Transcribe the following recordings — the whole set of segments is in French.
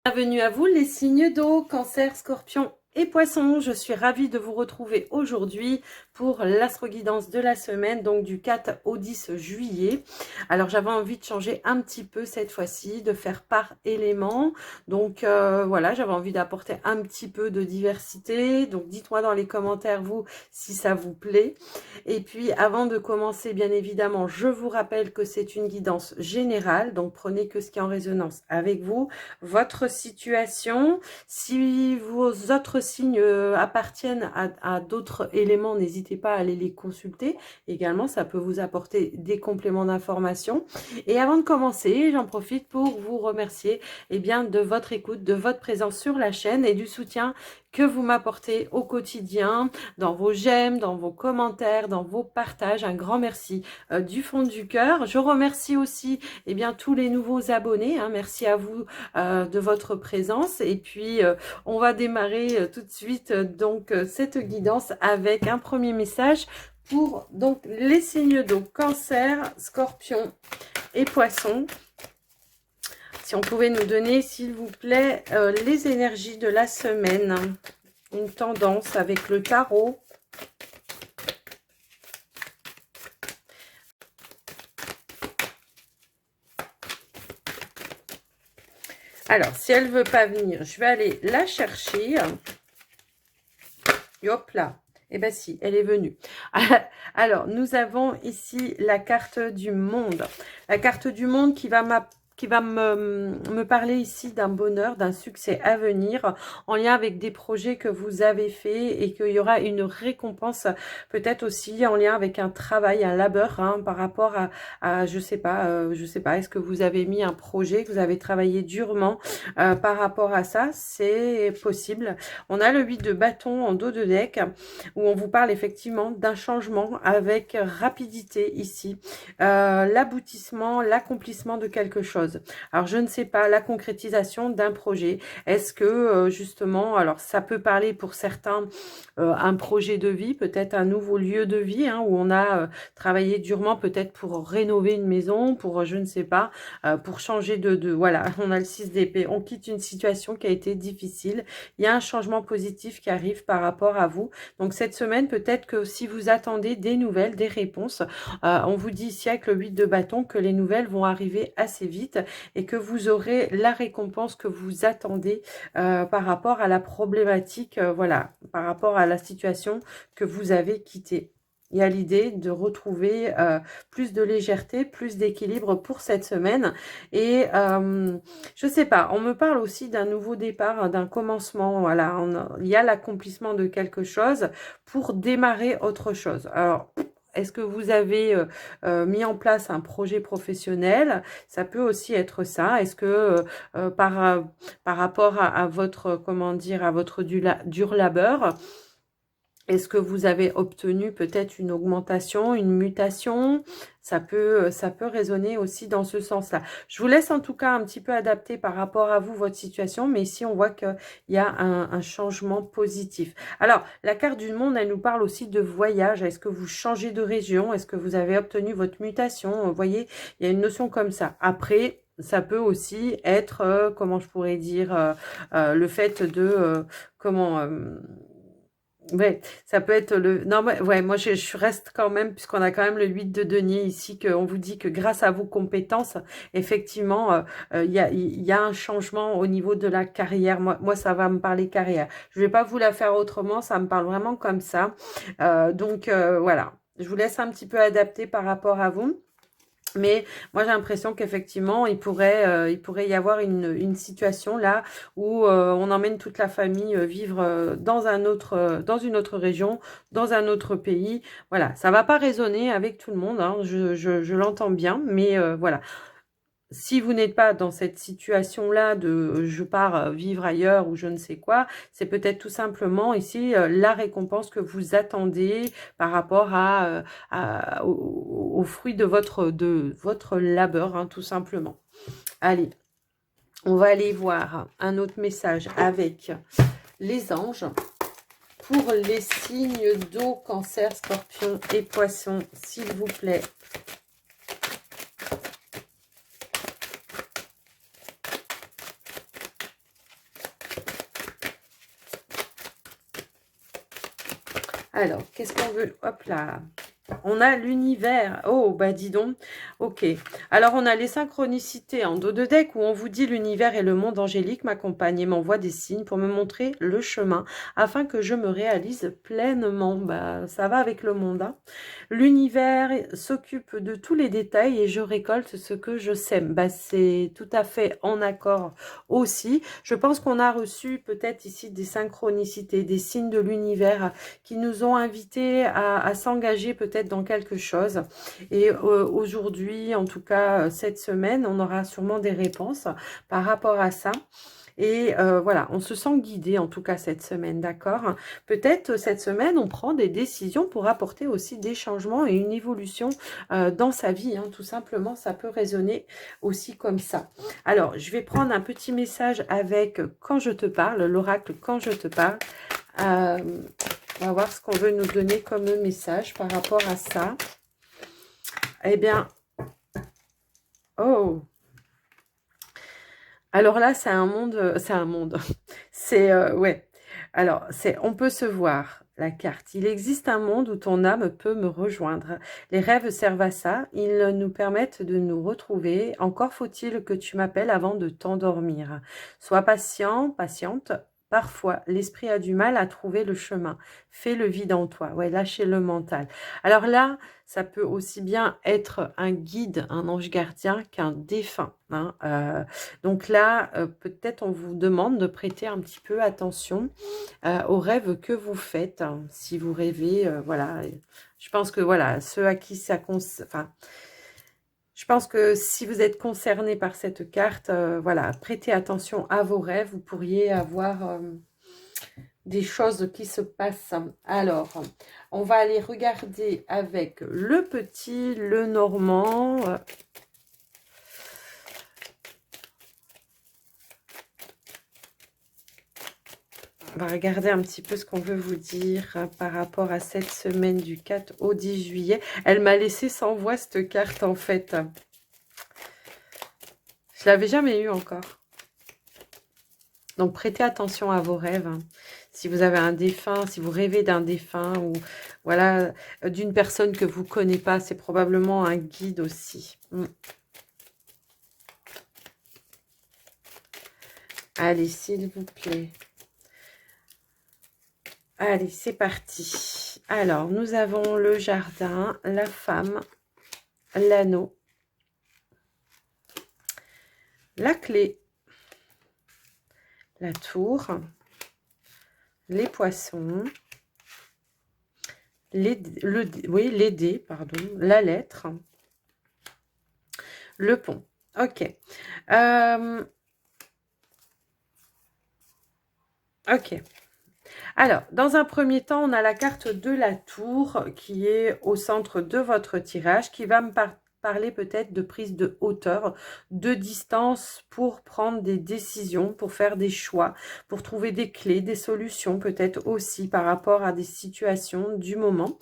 Bienvenue à vous les signes d'eau, Cancer, Scorpion et Poisson. Je suis ravie de vous retrouver aujourd'hui pour l'astro-guidance de la semaine, donc du 4 au 10 juillet. Alors j'avais envie de changer un petit peu cette fois-ci, de faire par élément. Donc voilà, j'avais envie d'apporter un petit peu de diversité. Donc dites-moi dans les commentaires vous si ça vous plaît. Et puis avant de commencer, bien évidemment, je vous rappelle que c'est une guidance générale. Donc prenez que ce qui est en résonance avec vous, votre situation. Si vos autres signes appartiennent à d'autres éléments, n'hésitez pas à aller les consulter. Également, ça peut vous apporter des compléments d'information. Et avant de commencer, j'en profite pour vous remercier bien, de votre écoute, de votre présence sur la chaîne et du soutien que vous m'apportez au quotidien, dans vos j'aime, dans vos commentaires, dans vos partages. Un grand merci du fond du cœur. Je remercie aussi bien, tous les nouveaux abonnés. Merci à vous de votre présence. Et puis, on va démarrer tout de suite donc cette guidance avec un premier message pour donc les signes d'eau, Cancer, Scorpion et Poisson. Si on pouvait nous donner, s'il vous plaît, les énergies de la semaine. Une tendance avec le tarot. Alors, si elle ne veut pas venir, je vais aller la chercher. Et hop là. Eh bien si, elle est venue. Alors, nous avons ici la carte du monde. La carte du monde qui va me parler ici d'un bonheur, d'un succès à venir en lien avec des projets que vous avez fait et qu'il y aura une récompense peut-être aussi en lien avec un travail, un labeur par rapport à je sais pas, est-ce que vous avez mis un projet, que vous avez travaillé durement par rapport à ça, c'est possible. On a le 8 de bâton en dos de deck où on vous parle effectivement d'un changement avec rapidité ici, l'aboutissement, l'accomplissement de quelque chose. Alors je ne sais pas, la concrétisation d'un projet. Est-ce que justement, alors ça peut parler pour certains un projet de vie, peut-être un nouveau lieu de vie où on a travaillé durement peut-être pour rénover une maison, pour je ne sais pas, pour changer voilà, on a le 6 d'épée, on quitte une situation qui a été difficile, il y a un changement positif qui arrive par rapport à vous. Donc cette semaine, peut-être que si vous attendez des nouvelles, des réponses, on vous dit ici avec le 8 de bâton que les nouvelles vont arriver assez vite et que vous aurez la récompense que vous attendez par rapport à la problématique, voilà, par rapport à la situation que vous avez quittée. Il y a l'idée de retrouver plus de légèreté, plus d'équilibre pour cette semaine. Et je sais pas, on me parle aussi d'un nouveau départ, d'un commencement. Voilà, il y a l'accomplissement de quelque chose pour démarrer autre chose. Alors, est-ce que vous avez mis en place un projet professionnel? Ça peut aussi être ça. Est-ce que par rapport à votre, comment dire, à votre dur labeur, est-ce que vous avez obtenu peut-être une augmentation, une mutation? Ça peut résonner aussi dans ce sens-là. Je vous laisse en tout cas un petit peu adapter par rapport à vous, votre situation, mais ici on voit qu'il y a un changement positif. Alors, la carte du monde, elle nous parle aussi de voyage. Est-ce que vous changez de région? Est-ce que vous avez obtenu votre mutation? Vous voyez, il y a une notion comme ça. Après, ça peut aussi être, comment je pourrais dire, le fait de, ouais, ça peut être le... Non, ouais, moi, je reste quand même, puisqu'on a quand même le 8 de denier ici, qu'on vous dit que grâce à vos compétences, effectivement, il y a un changement au niveau de la carrière. Moi, ça va me parler carrière. Je vais pas vous la faire autrement, ça me parle vraiment comme ça. Donc, voilà. Je vous laisse un petit peu adapter par rapport à vous. Mais moi, j'ai l'impression qu'effectivement, il pourrait y avoir une situation là où on emmène toute la famille vivre dans une autre région, dans un autre pays. Voilà, ça va pas résonner avec tout le monde, je l'entends bien, mais voilà. Si vous n'êtes pas dans cette situation-là de je pars vivre ailleurs ou je ne sais quoi, c'est peut-être tout simplement ici la récompense que vous attendez par rapport au fruit de votre labeur, tout simplement. Allez, on va aller voir un autre message avec les anges pour les signes d'eau, Cancer, Scorpion et Poisson, s'il vous plaît. Alors, qu'est-ce qu'on veut? Hop là. On a l'univers. Oh, bah dis donc. Ok. Alors, on a les synchronicités en dos de deck où on vous dit l'univers et le monde angélique m'accompagnent et m'envoient des signes pour me montrer le chemin afin que je me réalise pleinement. Bah, ça va avec le monde, hein. L'univers s'occupe de tous les détails et je récolte ce que je sème. Bah, c'est tout à fait en accord aussi. Je pense qu'on a reçu peut-être ici des synchronicités, des signes de l'univers qui nous ont invités à s'engager peut-être dans quelque chose. Et aujourd'hui, en tout cas cette semaine, on aura sûrement des réponses par rapport à ça. Et voilà, on se sent guidé en tout cas cette semaine, d'accord? Peut-être cette semaine, on prend des décisions pour apporter aussi des changements et une évolution dans sa vie, hein, tout simplement, ça peut résonner aussi comme ça. Alors, je vais prendre un petit message avec quand je te parle, l'oracle quand je te parle. On va voir ce qu'on veut nous donner comme message par rapport à ça. Eh bien, oh, alors là, c'est un monde, ouais. Alors, on peut se voir, la carte. Il existe un monde où ton âme peut me rejoindre. Les rêves servent à ça. Ils nous permettent de nous retrouver. Encore faut-il que tu m'appelles avant de t'endormir. Sois patient, patiente. Parfois, l'esprit a du mal à trouver le chemin. Fais le vide en toi. Ouais, lâchez le mental. Alors là, ça peut aussi bien être un guide, un ange gardien qu'un défunt, hein. Donc là, peut-être on vous demande de prêter un petit peu attention aux rêves que vous faites. Hein. Si vous rêvez, voilà. Je pense que voilà, ceux à qui ça enfin, je pense que si vous êtes concerné par cette carte, voilà, prêtez attention à vos rêves. Vous pourriez avoir des choses qui se passent. Alors, on va aller regarder avec le petit, le normand. On va regarder un petit peu ce qu'on veut vous dire par rapport à cette semaine du 4 au 10 juillet. Elle m'a laissé sans voix cette carte en fait. Je l'avais jamais eu encore. Donc prêtez attention à vos rêves. Hein. Si vous avez un défunt, si vous rêvez d'un défunt ou voilà d'une personne que vous ne connaissez pas, c'est probablement un guide aussi. Allez, s'il vous plaît. Allez, c'est parti. Alors, nous avons le jardin, la femme, l'anneau, la clé, la tour, les poissons, les dés, pardon, la lettre, le pont. Ok. Ok. Alors, dans un premier temps, on a la carte de la tour qui est au centre de votre tirage, qui va me parler peut-être de prise de hauteur, de distance pour prendre des décisions, pour faire des choix, pour trouver des clés, des solutions peut-être aussi par rapport à des situations du moment.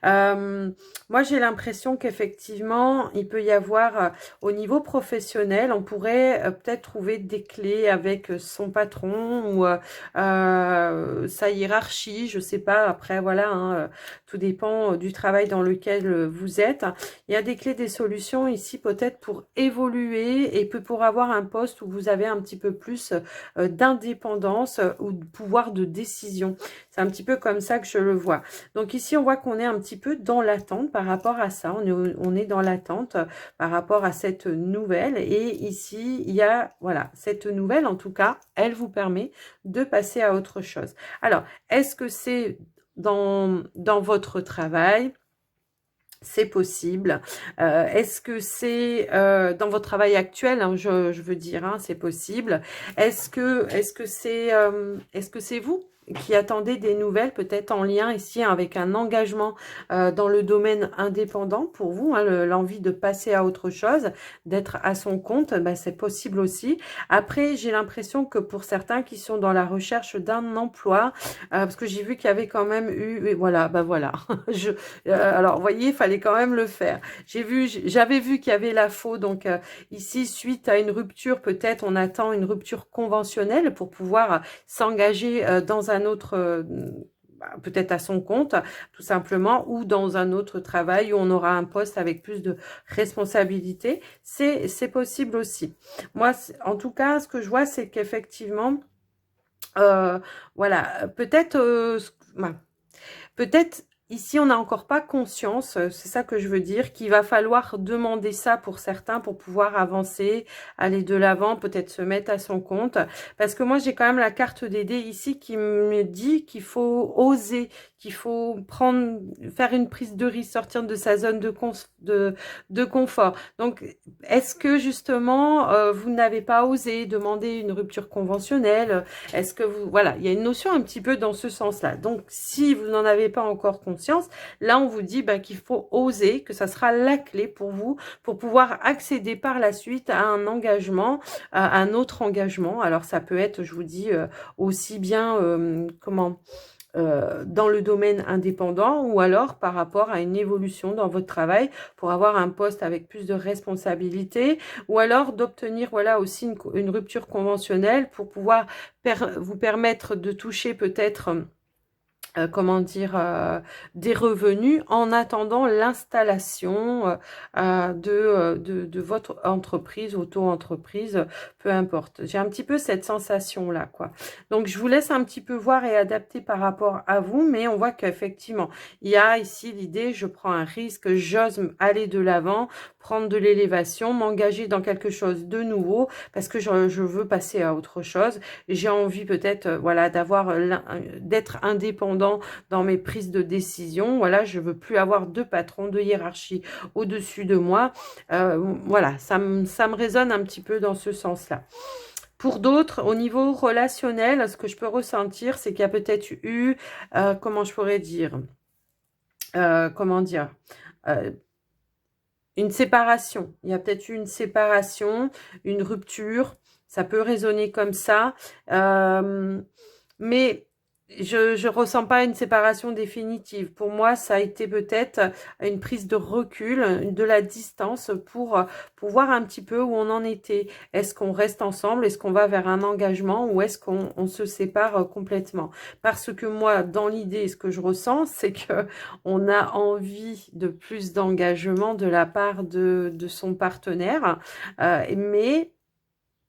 Moi, j'ai l'impression qu'effectivement, il peut y avoir au niveau professionnel, on pourrait peut-être trouver des clés avec son patron ou sa hiérarchie, je sais pas, après voilà, hein, tout dépend du travail dans lequel vous êtes. Il y a des clés, des solutions ici peut-être pour évoluer et pour avoir un poste où vous avez un petit peu plus d'indépendance ou de pouvoir de décision. C'est un petit peu comme ça que je le vois. Donc ici, on voit qu'on est un petit peu dans l'attente par rapport à ça. On est dans l'attente par rapport à cette nouvelle. Et ici, il y a, voilà, cette nouvelle, en tout cas, elle vous permet de passer à autre chose. Alors, est-ce que c'est dans votre travail? C'est possible. Est-ce que c'est dans votre travail actuel, hein, je veux dire, hein, c'est possible. Est-ce que c'est vous qui attendez des nouvelles, peut-être en lien ici avec un engagement dans le domaine indépendant pour vous, hein, l'envie de passer à autre chose, d'être à son compte, ben, c'est possible aussi. Après, j'ai l'impression que pour certains qui sont dans la recherche d'un emploi, parce que j'ai vu qu'il y avait quand même eu, et voilà, ben voilà, alors, vous voyez, il fallait quand même le faire. J'avais vu qu'il y avait la faux. Donc, ici, suite à une rupture, peut-être on attend une rupture conventionnelle pour pouvoir s'engager dans un autre peut-être à son compte, tout simplement, ou dans un autre travail où on aura un poste avec plus de responsabilité. C'est possible aussi. Moi, en tout cas, ce que je vois, c'est qu'effectivement, voilà, peut-être, peut-être ici, on n'a encore pas conscience, c'est ça que je veux dire, qu'il va falloir demander ça pour certains pour pouvoir avancer, aller de l'avant, peut-être se mettre à son compte. Parce que moi, j'ai quand même la carte des dés ici qui me dit qu'il faut oser, qu'il faut faire une prise de risque, sortir de sa zone de confort. Donc, est-ce que justement, vous n'avez pas osé demander une rupture conventionnelle? Est-ce que vous... Voilà, il y a une notion un petit peu dans ce sens-là. Donc, si vous n'en avez pas encore conscience, là, on vous dit qu'il faut oser, que ça sera la clé pour vous, pour pouvoir accéder par la suite à un engagement, à un autre engagement. Alors, ça peut être, je vous dis, aussi bien, dans le domaine indépendant ou alors par rapport à une évolution dans votre travail pour avoir un poste avec plus de responsabilité ou alors d'obtenir voilà aussi une rupture conventionnelle pour pouvoir vous permettre de toucher peut-être comment dire, des revenus en attendant l'installation de votre entreprise, auto-entreprise, peu importe. J'ai un petit peu cette sensation-là, quoi. Donc, je vous laisse un petit peu voir et adapter par rapport à vous, mais on voit qu'effectivement, il y a ici l'idée, je prends un risque, j'ose aller de l'avant, prendre de l'élévation, m'engager dans quelque chose de nouveau, parce que je veux passer à autre chose. J'ai envie peut-être, voilà, d'être indépendant dans mes prises de décision. Voilà, je veux plus avoir de patron, de hiérarchie au-dessus de moi. Voilà, ça me résonne un petit peu dans ce sens-là. Pour d'autres, au niveau relationnel, ce que je peux ressentir, c'est qu'il y a peut-être eu, comment je pourrais dire, comment dire, une séparation. Il y a peut-être eu une séparation, une rupture. Ça peut résonner comme ça. Mais je ressens pas une séparation définitive. Pour moi, ça a été peut-être une prise de recul, de la distance pour voir un petit peu où on en était. Est-ce qu'on reste ensemble? Est-ce qu'on va vers un engagement ou est-ce qu'on se sépare complètement? Parce que moi, dans l'idée, ce que je ressens, c'est que on a envie de plus d'engagement de la part de son partenaire, mais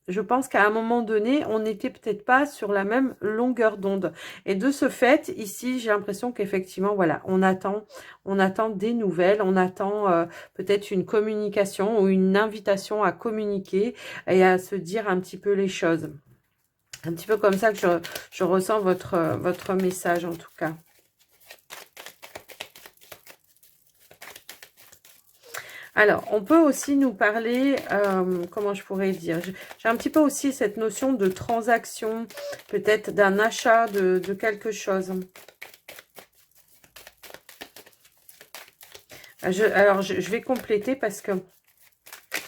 je pense qu'à un moment donné, on n'était peut-être pas sur la même longueur d'onde. Et de ce fait, ici, j'ai l'impression qu'effectivement, voilà, on attend des nouvelles, on attend peut-être une communication ou une invitation à communiquer et à se dire un petit peu les choses. Un petit peu comme ça que je ressens votre message en tout cas. Alors, on peut aussi nous parler, comment je pourrais dire, j'ai un petit peu aussi cette notion de transaction, peut-être d'un achat de quelque chose. Alors, je vais compléter parce que,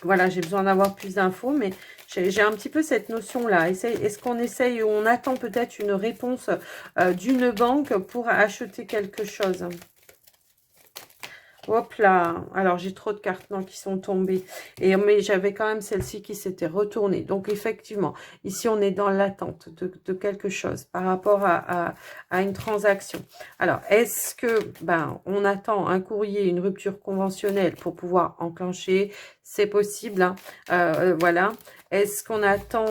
voilà, j'ai besoin d'avoir plus d'infos, mais j'ai un petit peu cette notion-là. Est-ce qu'on essaye ou on attend peut-être une réponse d'une banque pour acheter quelque chose ? Hop là, alors j'ai trop de cartes non, qui sont tombées. Mais j'avais quand même celle-ci qui s'était retournée. Donc effectivement, ici on est dans l'attente de quelque chose par rapport à une transaction. Alors, est-ce que on attend un courrier, une rupture conventionnelle pour pouvoir enclencher? C'est possible, hein. Voilà. Est-ce qu'on attend,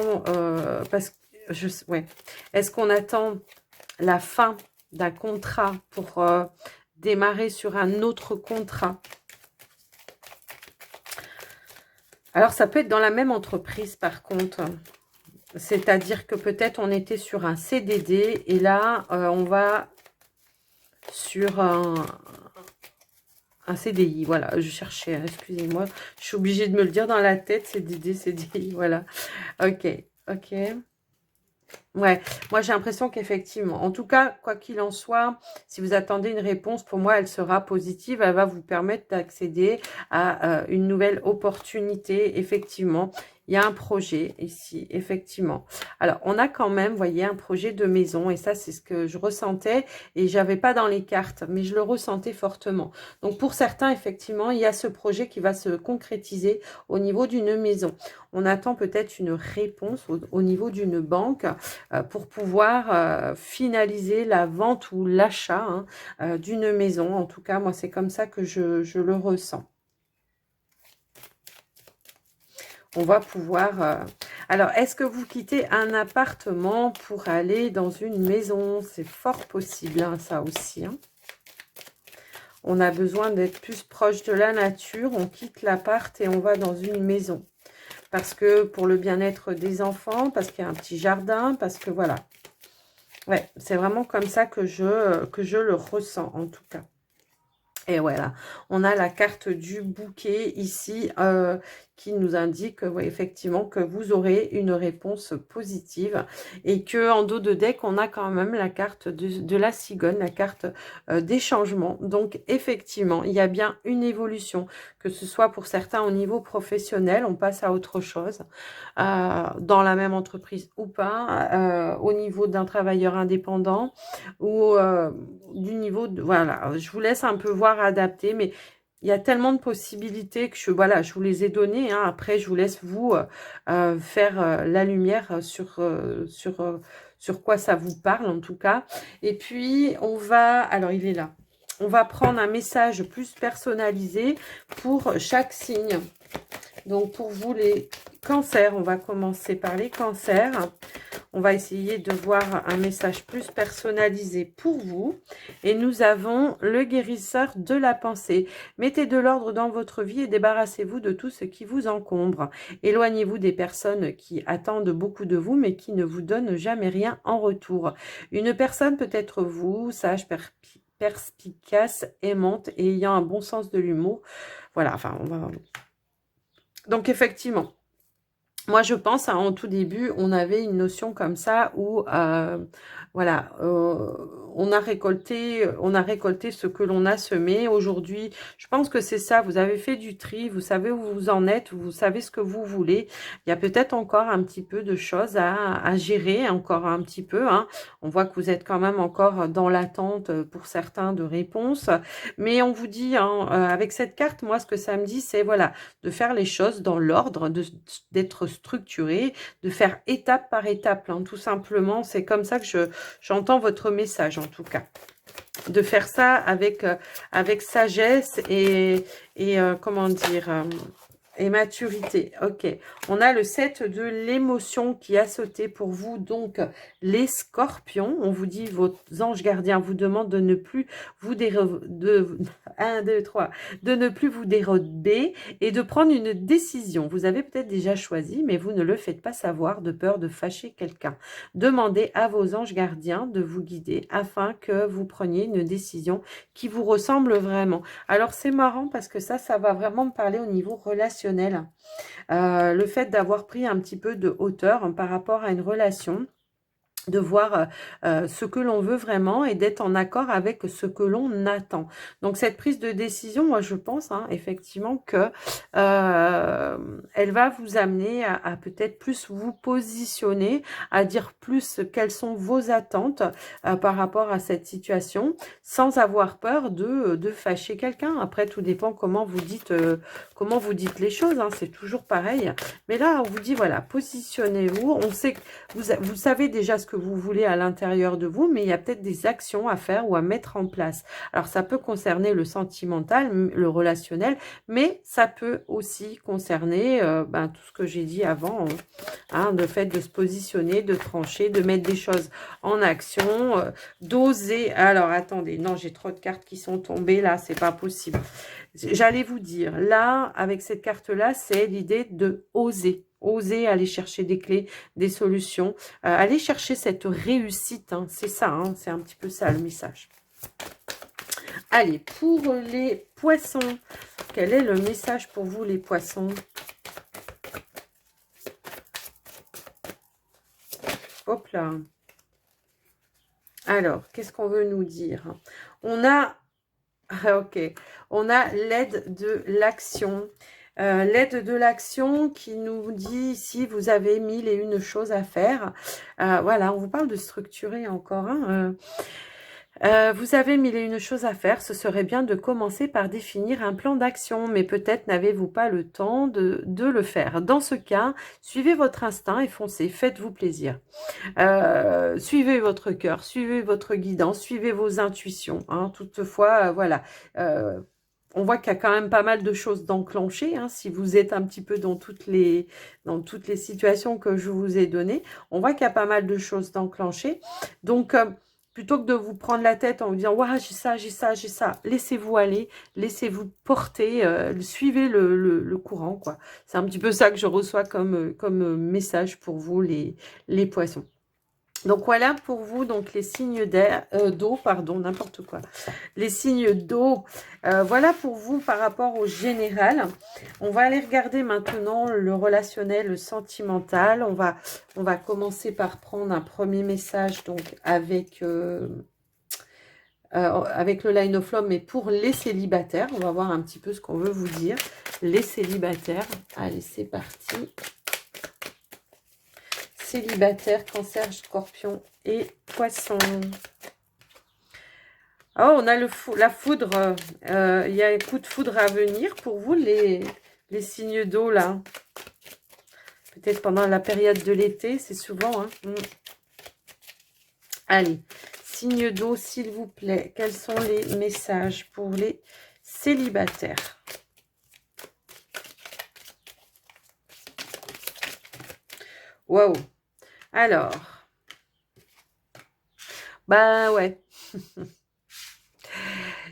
est-ce qu'on attend la fin d'un contrat pour démarrer sur un autre contrat? Alors, ça peut être dans la même entreprise, par contre. C'est-à-dire que peut-être on était sur un CDD et là, on va sur un CDI. Voilà, je cherchais, excusez-moi. Je suis obligée de me le dire dans la tête, CDD, CDI, voilà. Ok, ok. Ouais, moi j'ai l'impression qu'effectivement, en tout cas, quoi qu'il en soit, si vous attendez une réponse, pour moi, elle sera positive. Elle va vous permettre d'accéder à une nouvelle opportunité. Effectivement, Il y a un projet ici, effectivement. Alors, on a quand même, vous voyez, un projet de maison. Et ça, c'est ce que je ressentais. Et j'avais pas dans les cartes, mais je le ressentais fortement. Donc, pour certains, effectivement, il y a ce projet qui va se concrétiser au niveau d'une maison. On attend peut-être une réponse au niveau d'une banque pour pouvoir finaliser la vente ou l'achat d'une maison. En tout cas, moi, c'est comme ça que je le ressens. On va pouvoir... Alors, est-ce que vous quittez un appartement pour aller dans une maison? C'est fort possible, hein, ça aussi. Hein. On a besoin d'être plus proche de la nature. On quitte l'appart et on va dans une maison. Parce que pour le bien-être des enfants, parce qu'il y a un petit jardin, parce que voilà. Ouais, c'est vraiment comme ça que je le ressens, en tout cas. Et voilà, on a la carte du bouquet ici qui nous indique ouais, effectivement que vous aurez une réponse positive et que en dos de deck, on a quand même la carte de la cigogne, la carte des changements. Donc effectivement, il y a bien une évolution, que ce soit pour certains au niveau professionnel, on passe à autre chose, dans la même entreprise ou pas, au niveau d'un travailleur indépendant ou du niveau de... Voilà, je vous laisse un peu voir, adapter, mais il y a tellement de possibilités que voilà, je vous les ai données. Hein. Après, je vous laisse vous faire la lumière sur quoi ça vous parle, en tout cas. Et puis, on va... Alors, il est là. On va prendre un message plus personnalisé pour chaque signe. Donc, pour vous, les cancers, on va commencer par les cancers. On va essayer de voir un message plus personnalisé pour vous. Et nous avons le guérisseur de la pensée. Mettez de l'ordre dans votre vie et débarrassez-vous de tout ce qui vous encombre. Éloignez-vous des personnes qui attendent beaucoup de vous, mais qui ne vous donnent jamais rien en retour. Une personne peut être vous, sage, perspicace, aimante et ayant un bon sens de l'humour. Voilà, enfin, on va... Donc, effectivement, moi, je pense, hein, en tout début, on avait une notion comme ça où, voilà, on a récolté ce que l'on a semé. Aujourd'hui, je pense que c'est ça. Vous avez fait du tri, vous savez où vous en êtes, vous savez ce que vous voulez. Il y a peut-être encore un petit peu de choses à gérer, encore un petit peu. Hein. On voit que vous êtes quand même encore dans l'attente pour certains de réponses. Mais on vous dit, hein, avec cette carte, moi, ce que ça me dit, c'est voilà, de faire les choses dans l'ordre, d'être structuré, de faire étape par étape, hein, tout simplement. C'est comme ça que j'entends votre message, en tout cas. De faire ça avec sagesse et comment dire... et maturité. Ok. On a le 7 de l'émotion qui a sauté pour vous. Donc, les scorpions. On vous dit, vos anges gardiens vous demandent de ne plus vous de ne plus vous dérober et de prendre une décision. Vous avez peut-être déjà choisi, mais vous ne le faites pas savoir de peur de fâcher quelqu'un. Demandez à vos anges gardiens de vous guider afin que vous preniez une décision qui vous ressemble vraiment. Alors, c'est marrant parce que ça va vraiment me parler au niveau relationnel. Le fait d'avoir pris un petit peu de hauteur par rapport à une relation, de voir ce que l'on veut vraiment et d'être en accord avec ce que l'on attend. Donc cette prise de décision, moi je pense effectivement que elle va vous amener à peut-être plus vous positionner, à dire plus quelles sont vos attentes par rapport à cette situation, sans avoir peur de fâcher quelqu'un. Après tout dépend comment vous dites les choses, hein, c'est toujours pareil. Mais là on vous dit voilà, positionnez-vous, on sait que vous savez déjà ce que vous voulez à l'intérieur de vous, mais il y a peut-être des actions à faire ou à mettre en place. Alors, ça peut concerner le sentimental, le relationnel, mais ça peut aussi concerner tout ce que j'ai dit avant, hein, le fait de se positionner, de trancher, de mettre des choses en action, d'oser. Alors, attendez, non, j'ai trop de cartes qui sont tombées là, c'est pas possible. J'allais vous dire, là, avec cette carte-là, c'est l'idée de oser. Oser aller chercher des clés, des solutions, aller chercher cette réussite, hein, c'est ça, hein, c'est un petit peu ça le message. Allez, pour les poissons, quel est le message pour vous les poissons? Hop là. Alors, qu'est-ce qu'on veut nous dire? On a, ok, on a l'aide de l'action. L'aide de l'action qui nous dit ici, vous avez 1001 choses à faire. Voilà, on vous parle de structurer encore. Hein, vous avez 1001 choses à faire. Ce serait bien de commencer par définir un plan d'action, mais peut-être n'avez-vous pas le temps de le faire. Dans ce cas, suivez votre instinct et foncez. Faites-vous plaisir. Suivez votre cœur, suivez votre guidance, suivez vos intuitions. Hein. Toutefois, voilà. On voit qu'il y a quand même pas mal de choses d'enclencher. Hein, si vous êtes un petit peu dans toutes les situations que je vous ai données, on voit qu'il y a pas mal de choses d'enclencher. Donc, plutôt que de vous prendre la tête en vous disant « Waouh, j'ai ça, j'ai ça, j'ai ça », laissez-vous aller, laissez-vous porter, suivez le courant, quoi. C'est un petit peu ça que je reçois comme message pour vous, les poissons. Donc voilà pour vous, donc les signes d'eau, pardon, n'importe quoi. Les signes d'eau, voilà pour vous par rapport au général. On va aller regarder maintenant le relationnel, le sentimental. On va commencer par prendre un premier message donc avec le Line of Love, mais pour les célibataires. On va voir un petit peu ce qu'on veut vous dire. Les célibataires, allez, c'est parti. Célibataire, cancer, scorpion et poisson. Oh, on a la foudre. Il y a un coup de foudre à venir pour vous, les signes d'eau, là. Peut-être pendant la période de l'été, c'est souvent. Hein. Allez, signes d'eau, s'il vous plaît. Quels sont les messages pour les célibataires? Waouh. Alors, bah ouais.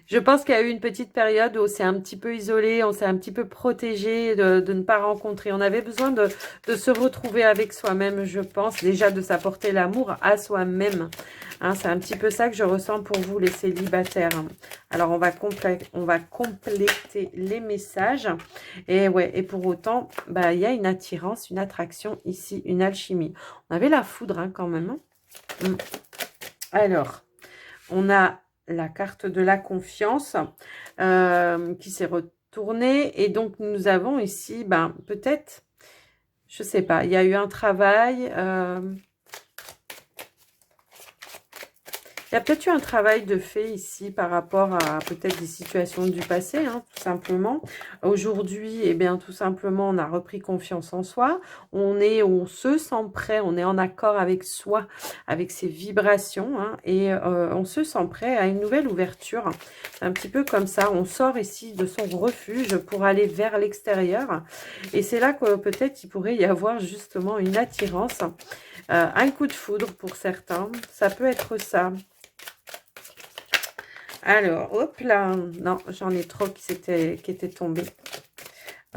Je pense qu'il y a eu une petite période où on s'est un petit peu isolé, on s'est un petit peu protégé de ne pas rencontrer. On avait besoin de se retrouver avec soi-même, je pense. Déjà de s'apporter l'amour à soi-même. Hein, c'est un petit peu ça que je ressens pour vous, les célibataires. Alors, on va compléter les messages. Et ouais, et pour autant, bah, il y a une attirance, une attraction ici, une alchimie. On avait la foudre hein, quand même. Hein. Alors, on a la carte de la confiance qui s'est retournée. Et donc, nous avons ici, ben, peut-être, je sais pas, il y a eu un travail. Il y a peut-être eu un travail de fait ici par rapport à peut-être des situations du passé, hein, tout simplement. Aujourd'hui, eh bien, tout simplement, on a repris confiance en soi. On se sent prêt, on est en accord avec soi, avec ses vibrations, hein, et on se sent prêt à une nouvelle ouverture. Un petit peu comme ça, on sort ici de son refuge pour aller vers l'extérieur. Et c'est là que peut-être il pourrait y avoir justement une attirance, un coup de foudre pour certains. Ça peut être ça. Alors, hop là. Non, j'en ai trop qui étaient tombés.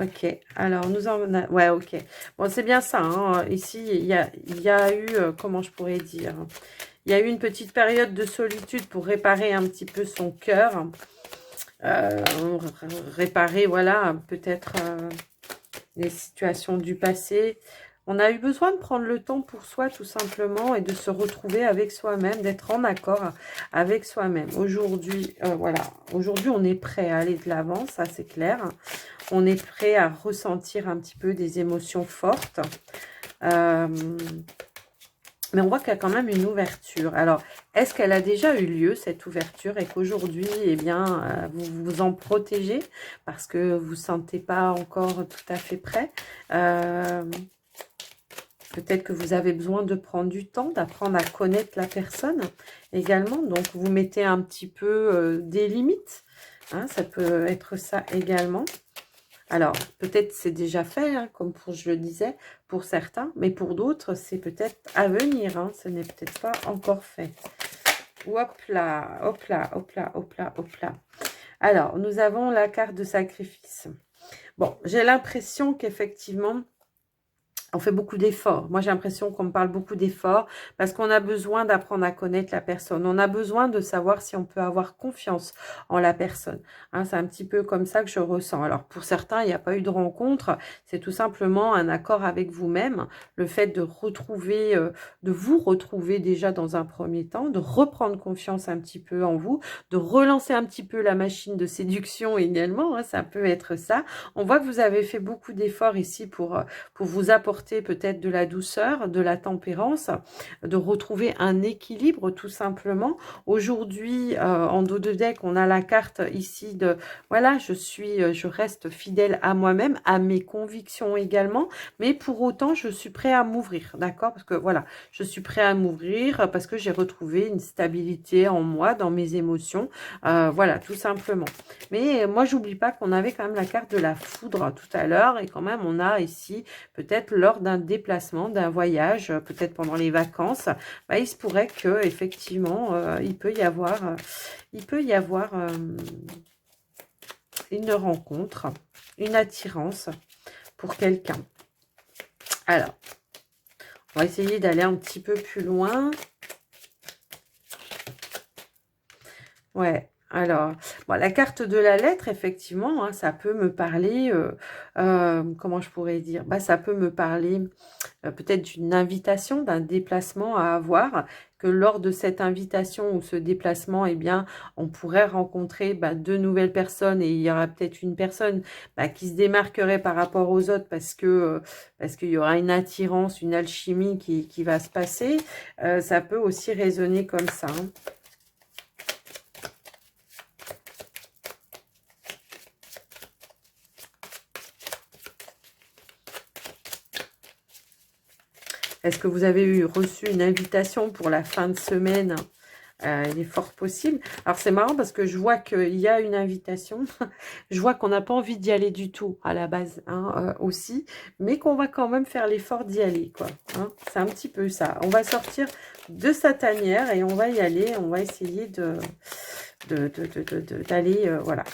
Ok. Alors, nous en avons... Ouais, ok. Bon, c'est bien ça. Hein. Ici, il y a eu... comment je pourrais dire? Il y a eu une petite période de solitude pour réparer un petit peu son cœur. Réparer, voilà, peut-être les situations du passé. On a eu besoin de prendre le temps pour soi, tout simplement, et de se retrouver avec soi-même, d'être en accord avec soi-même. Aujourd'hui, voilà, aujourd'hui, on est prêt à aller de l'avant, ça c'est clair. On est prêt à ressentir un petit peu des émotions fortes. Mais on voit qu'il y a quand même une ouverture. Alors, est-ce qu'elle a déjà eu lieu, cette ouverture, et qu'aujourd'hui, eh bien, vous vous en protégez parce que vous ne vous sentez pas encore tout à fait prêt? Peut-être que vous avez besoin de prendre du temps, d'apprendre à connaître la personne également. Donc, vous mettez un petit peu des limites. Hein, ça peut être ça également. Alors, peut-être c'est déjà fait, hein, comme je le disais, pour certains. Mais pour d'autres, c'est peut-être à venir. Hein, ce n'est peut-être pas encore fait. Hop là, hop là, hop là, hop là, hop là. Alors, nous avons la carte de sacrifice. Bon, j'ai l'impression qu'effectivement... on fait beaucoup d'efforts. Moi, j'ai l'impression qu'on me parle beaucoup d'efforts parce qu'on a besoin d'apprendre à connaître la personne. On a besoin de savoir si on peut avoir confiance en la personne. Hein, c'est un petit peu comme ça que je ressens. Alors, pour certains, il n'y a pas eu de rencontre. C'est tout simplement un accord avec vous-même. Le fait de retrouver, de vous retrouver déjà dans un premier temps, de reprendre confiance un petit peu en vous, de relancer un petit peu la machine de séduction également. Hein, ça peut être ça. On voit que vous avez fait beaucoup d'efforts ici pour vous apporter peut-être de la douceur, de la tempérance, de retrouver un équilibre tout simplement. Aujourd'hui, en dos de deck, on a la carte ici de, voilà, je reste fidèle à moi-même, à mes convictions également, mais pour autant, je suis prêt à m'ouvrir, d'accord? Parce que voilà, je suis prêt à m'ouvrir parce que j'ai retrouvé une stabilité en moi, dans mes émotions, voilà, tout simplement. Mais moi, j'oublie pas qu'on avait quand même la carte de la foudre tout à l'heure et quand même, on a ici peut-être lors d'un déplacement, d'un voyage, peut-être pendant les vacances, bah, il se pourrait que effectivement il peut y avoir, une rencontre, une attirance pour quelqu'un. Alors, on va essayer d'aller un petit peu plus loin. Ouais. Alors, bon, la carte de la lettre, effectivement, hein, ça peut me parler, comment je pourrais dire, bah, ça peut me parler peut-être d'une invitation, d'un déplacement à avoir, que lors de cette invitation ou ce déplacement, eh bien, on pourrait rencontrer bah, de nouvelles personnes et il y aura peut-être une personne bah, qui se démarquerait par rapport aux autres parce qu'il y aura une attirance, une alchimie qui va se passer. Ça peut aussi résonner comme ça. Hein. Est-ce que vous avez reçu une invitation pour la fin de semaine? Il est fort possible. Alors, c'est marrant parce que je vois qu'il y a une invitation. Je vois qu'on n'a pas envie d'y aller du tout à la base hein, aussi. Mais qu'on va quand même faire l'effort d'y aller. Quoi. Hein. C'est un petit peu ça. On va sortir de sa tanière et on va y aller. On va essayer d'aller... voilà.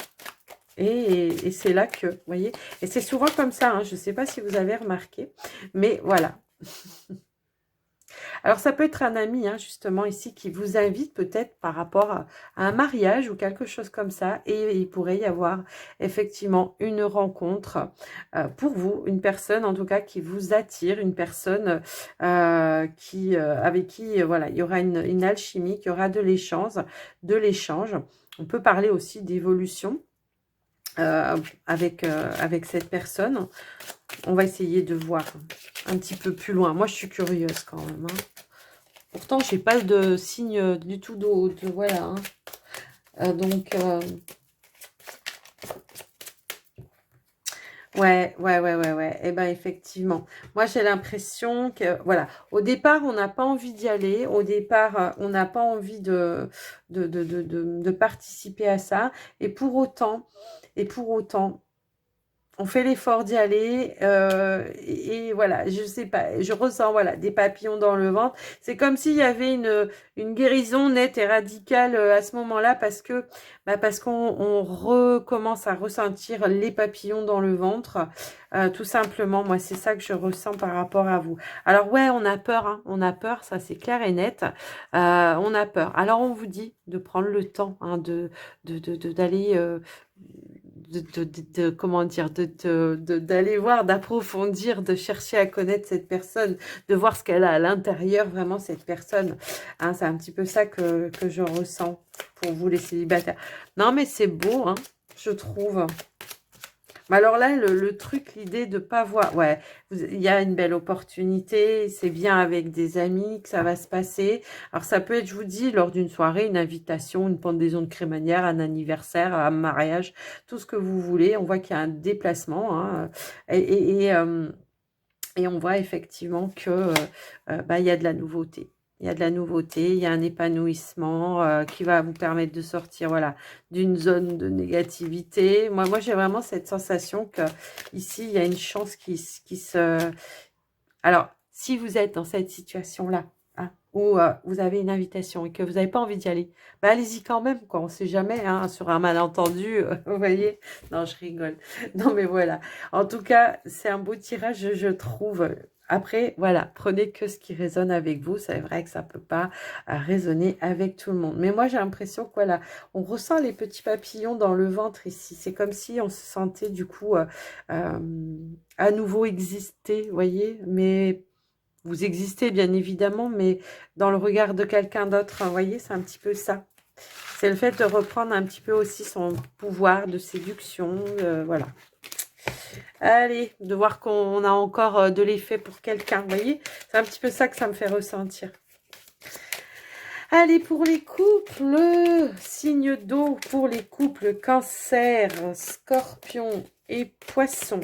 Et c'est là que, vous voyez, et c'est souvent comme ça. Hein, je ne sais pas si vous avez remarqué. Mais voilà. Alors, ça peut être un ami, hein, justement, ici, qui vous invite peut-être par rapport à un mariage ou quelque chose comme ça. Et il pourrait y avoir effectivement une rencontre pour vous, une personne, en tout cas, qui vous attire, une personne avec qui, voilà, il y aura une alchimie, il y aura de l'échange, On peut parler aussi d'évolution. Avec cette personne, on va essayer de voir un petit peu plus loin. Moi, je suis curieuse quand même. Hein. Pourtant, j'ai pas de signe du tout d'eau. Voilà. Hein. Donc, ouais. Eh ben, effectivement. Moi, j'ai l'impression que, voilà. Au départ, on n'a pas envie d'y aller. Au départ, on n'a pas envie de participer à ça. Et pour autant, on fait l'effort d'y aller et voilà, je sais pas, je ressens voilà des papillons dans le ventre. C'est comme s'il y avait une guérison nette et radicale à ce moment-là parce qu'on recommence à ressentir les papillons dans le ventre. Tout simplement, moi c'est ça que je ressens par rapport à vous. Alors ouais, on a peur, hein, on a peur, ça c'est clair et net. On a peur. Alors on vous dit de prendre le temps hein, d'aller comment dire, d'aller voir, d'approfondir, de chercher à connaître cette personne, de voir ce qu'elle a à l'intérieur, vraiment, cette personne. Hein, c'est un petit peu ça que je ressens pour vous, les célibataires. Non, mais c'est beau, hein, je trouve. Mais alors là, le truc, l'idée de pas voir... Ouais, il y a une belle opportunité, c'est bien avec des amis que ça va se passer. Alors ça peut être, je vous dis, lors d'une soirée, une invitation, une pendaison de crémaillère, un anniversaire, un mariage, tout ce que vous voulez. On voit qu'il y a un déplacement. Hein, et on voit effectivement que bah, il y a de la nouveauté. Il y a de la nouveauté, il y a un épanouissement qui va vous permettre de sortir voilà, d'une zone de négativité. Moi j'ai vraiment cette sensation que ici il y a une chance qui se... Alors, si vous êtes dans cette situation-là, hein, où vous avez une invitation et que vous n'avez pas envie d'y aller, bah, allez-y quand même, quoi. On ne sait jamais, hein, sur un malentendu, vous voyez. Non, je rigole. Non, mais voilà. En tout cas, c'est un beau tirage, je trouve. Après, voilà, prenez que ce qui résonne avec vous. C'est vrai que ça ne peut pas résonner avec tout le monde. Mais moi, j'ai l'impression que voilà, on ressent les petits papillons dans le ventre ici. C'est comme si on se sentait du coup à nouveau exister, vous voyez. Mais vous existez bien évidemment, mais dans le regard de quelqu'un d'autre, vous voyez, c'est un petit peu ça. C'est le fait de reprendre un petit peu aussi son pouvoir de séduction, voilà. Allez, de voir qu'on a encore de l'effet pour quelqu'un, vous voyez. C'est un petit peu ça que ça me fait ressentir. Allez, pour les couples, signe d'eau pour les couples Cancer, Scorpion et Poisson.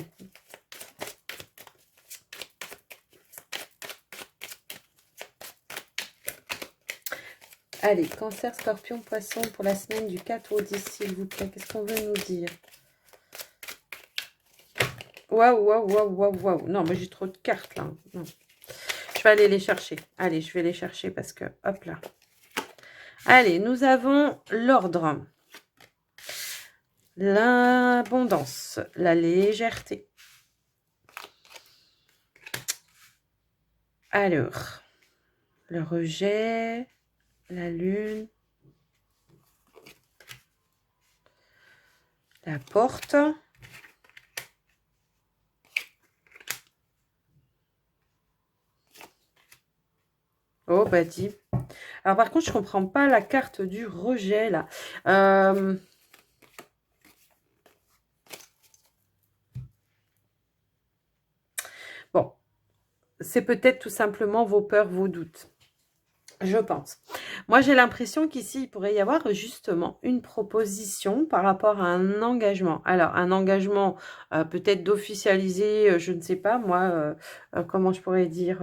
Allez, Cancer, Scorpion, Poisson pour la semaine du 4 au 10, s'il vous plaît. Qu'est-ce qu'on veut nous dire? Waouh, waouh, waouh, waouh, waouh. Non, mais j'ai trop de cartes, là. Non. Je vais aller les chercher. Allez, je vais les chercher parce que, hop là. Allez, nous avons l'ordre, l'abondance, la légèreté. Alors, le rejet, la lune, la porte. Oh, bah dit. Alors, par contre, je comprends pas la carte du rejet, là. Bon, c'est peut-être tout simplement vos peurs, vos doutes. Je pense. Moi, j'ai l'impression qu'ici, il pourrait y avoir justement une proposition par rapport à un engagement. Alors, un engagement peut-être d'officialiser, je ne sais pas, moi, comment je pourrais dire,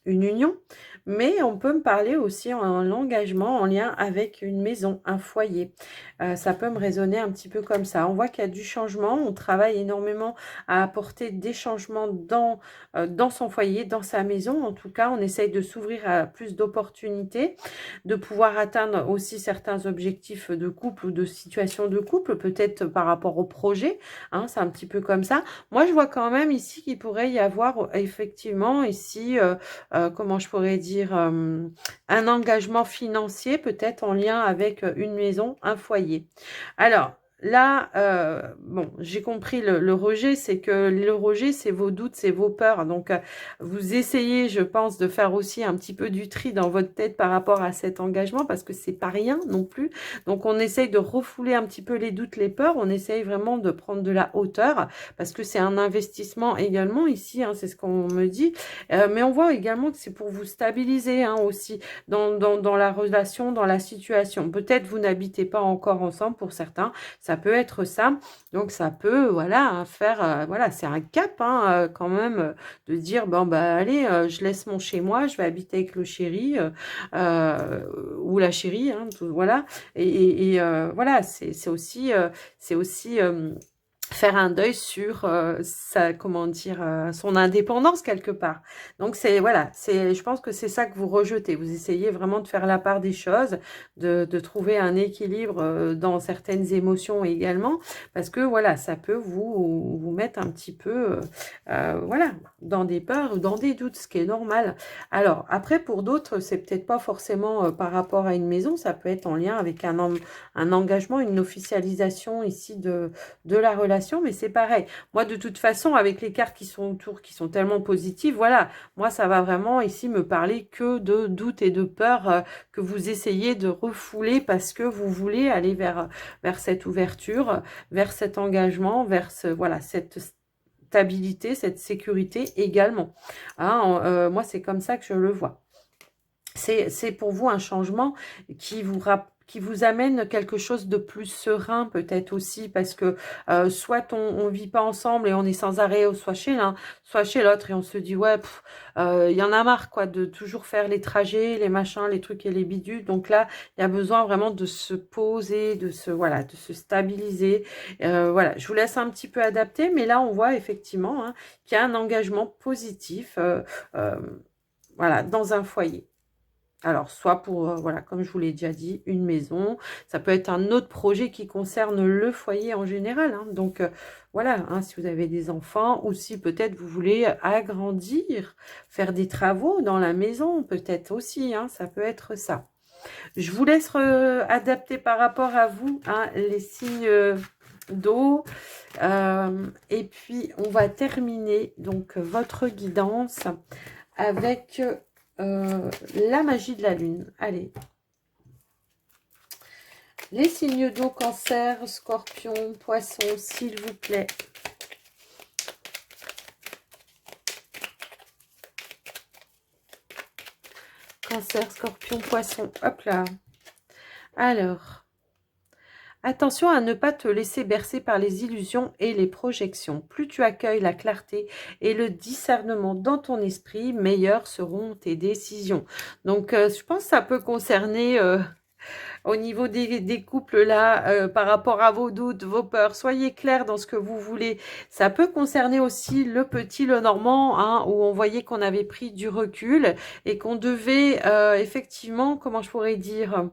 une union, mais on peut me parler aussi en engagement en lien avec une maison, un foyer. Ça peut me résonner un petit peu comme ça. On voit qu'il y a du changement, on travaille énormément à apporter des changements dans son foyer, dans sa maison. En tout cas, on essaye de s'ouvrir à plus d'opportunités, de pouvoir atteindre aussi certains objectifs de couple ou de situation de couple, peut-être par rapport au projet, hein, c'est un petit peu comme ça. Moi, je vois quand même ici qu'il pourrait y avoir effectivement ici comment je pourrais dire, un engagement financier peut-être en lien avec une maison, un foyer. Alors, là, bon, j'ai compris le rejet, c'est que le rejet, c'est vos doutes, c'est vos peurs. Donc, vous essayez, je pense, de faire aussi un petit peu du tri dans votre tête par rapport à cet engagement, parce que c'est pas rien non plus. Donc, on essaye de refouler un petit peu les doutes, les peurs. On essaye vraiment de prendre de la hauteur, parce que c'est un investissement également ici, hein, c'est ce qu'on me dit. Mais on voit également que c'est pour vous stabiliser hein, aussi dans la relation, dans la situation. Peut-être vous n'habitez pas encore ensemble pour certains. Ça peut être ça. Donc, ça peut, voilà, hein, faire, voilà, c'est un cap hein, quand même de dire, bon, bah, allez, je laisse mon chez moi, je vais habiter avec le chéri ou la chérie, hein, tout, voilà. Et voilà, c'est aussi faire un deuil sur sa, comment dire, son indépendance quelque part. Donc c'est voilà, je pense que c'est ça que vous rejetez. Vous essayez vraiment de faire la part des choses, de trouver un équilibre dans certaines émotions également, parce que voilà, ça peut vous mettre un petit peu, voilà, dans des peurs ou dans des doutes, ce qui est normal. Alors après, pour d'autres, c'est peut-être pas forcément par rapport à une maison, ça peut être en lien avec un engagement, une officialisation ici de la relation, mais c'est pareil. Moi, de toute façon, avec les cartes qui sont autour, qui sont tellement positives, voilà, moi, ça va vraiment ici me parler que de doute et de peur que vous essayez de refouler parce que vous voulez aller vers cette ouverture, vers cet engagement, vers voilà, cette stabilité, cette sécurité également. Hein, moi, c'est comme ça que je le vois. C'est pour vous un changement qui vous amène quelque chose de plus serein peut-être aussi parce que soit on vit pas ensemble et on est sans arrêt soit chez l'un, soit chez l'autre et on se dit ouais il y en a marre quoi de toujours faire les trajets, les machins, les trucs et les bidules. Donc là, il y a besoin vraiment de se poser, de se stabiliser. Voilà, je vous laisse un petit peu adapter, mais là on voit effectivement hein, qu'il y a un engagement positif voilà, dans un foyer. Alors, soit pour, voilà, comme je vous l'ai déjà dit, une maison. Ça peut être un autre projet qui concerne le foyer en général, hein. Donc, voilà, hein, si vous avez des enfants ou si peut-être vous voulez agrandir, faire des travaux dans la maison, peut-être aussi, hein, ça peut être ça. Je vous laisse adapter par rapport à vous, hein, les signes d'eau. Et puis, on va terminer donc votre guidance avec la magie de la lune. Allez. Les signes d'eau, cancer, scorpion, poisson, s'il vous plaît. Cancer, scorpion, poisson. Hop là. Alors, attention à ne pas te laisser bercer par les illusions et les projections. Plus tu accueilles la clarté et le discernement dans ton esprit, meilleures seront tes décisions. Donc, je pense que ça peut concerner au niveau des couples là, par rapport à vos doutes, vos peurs. Soyez clairs dans ce que vous voulez. Ça peut concerner aussi le petit, le normand, hein, où on voyait qu'on avait pris du recul et qu'on devait effectivement, comment je pourrais dire...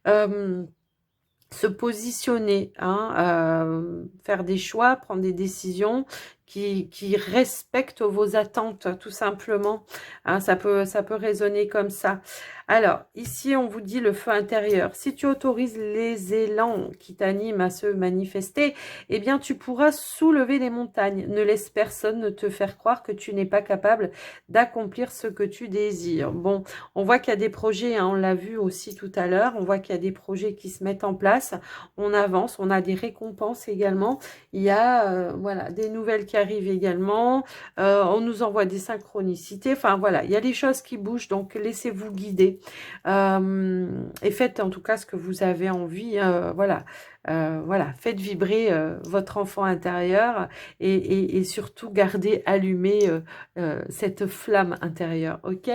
se positionner, hein, faire des choix, prendre des décisions qui respectent vos attentes, tout simplement. Hein, ça peut résonner comme ça. Alors, ici, on vous dit le feu intérieur. Si tu autorises les élans qui t'animent à se manifester, eh bien, tu pourras soulever les montagnes. Ne laisse personne ne te faire croire que tu n'es pas capable d'accomplir ce que tu désires. Bon, on voit qu'il y a des projets, hein, on l'a vu aussi tout à l'heure, on voit qu'il y a des projets qui se mettent en place, on avance, on a des récompenses également, il y a voilà, des nouvelles qui arrivent également, on nous envoie des synchronicités, enfin voilà, il y a des choses qui bougent, donc laissez-vous guider et faites en tout cas ce que vous avez envie, voilà. Voilà, faites vibrer votre enfant intérieur et surtout gardez allumée cette flamme intérieure, ok?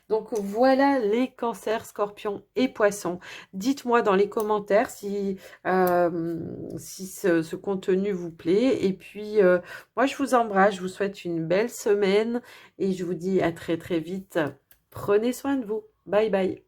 Donc voilà les cancers, scorpions et poissons. Dites-moi dans les commentaires si ce contenu vous plaît. Et puis, moi je vous embrasse, je vous souhaite une belle semaine et je vous dis à très très vite. Prenez soin de vous. Bye bye.